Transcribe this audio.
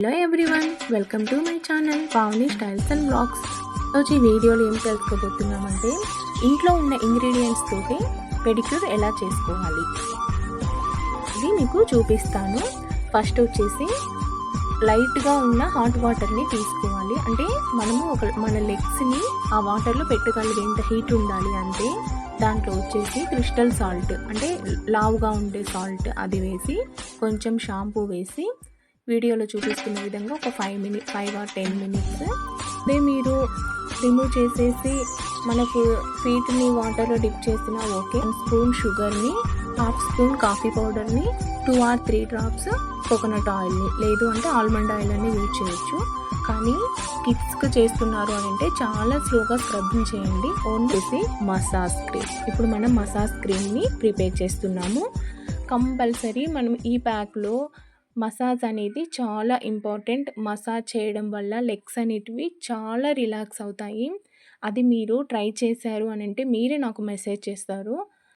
Hello everyone, welcome to my channel Pavani styles and blogs. రోజు ఈ వీడియోలో ఏం తెలుసుకోబోతున్నామంటే ఇంట్లో ఉన్న ఇంగ్రీడియంట్స్ తోటి పెడిక్యూర్ ఎలా చేసుకోవాలి ఇది మీకు చూపిస్తాను. ఫస్ట్ వచ్చేసి లైట్గా ఉన్న హాట్ వాటర్ని తీసుకోవాలి. అంటే మనము మన లెగ్స్ని ఆ వాటర్లో పెట్టగలిగే ఎంత హీట్ ఉండాలి అంటే దాంట్లో వచ్చేసి క్రిస్టల్ సాల్ట్, అంటే లావుగా ఉండే సాల్ట్ అది వేసి కొంచెం షాంపూ వేసి వీడియోలో చూపిస్తున్న విధంగా ఒక 5 or 10 మినిట్స్ అదే మీరు రిమూవ్ చేసేసి మనకు ఫీట్ని వాటర్లో డిప్ చేసినా ఓకే. 1 స్పూన్ షుగర్ని, 1/2 స్పూన్ కాఫీ పౌడర్ని, 2 or 3 డ్రాప్స్ కోకోనట్ ఆయిల్ని, లేదు అంటే ఆల్మండ్ ఆయిల్ అని యూజ్ చేయొచ్చు. కానీ కిడ్స్కి చేస్తున్నారు అని అంటే చాలా స్లోగా స్క్రబ్బింగ్ చేయండి. Only massage cream. ఇప్పుడు మనం మసాజ్ క్రీమ్ని ప్రిపేర్ చేస్తున్నాము. కంపల్సరీ మనం ఈ ప్యాక్లో మసాజ్ అనేది చాలా ఇంపార్టెంట్. మసాజ్ చేయడం వల్ల లెగ్స్ అనేటివి చాలా రిలాక్స్ అవుతాయి. అది మీరు ట్రై చేశారు అని అంటే మీరే నాకు మెసేజ్ చేస్తారు.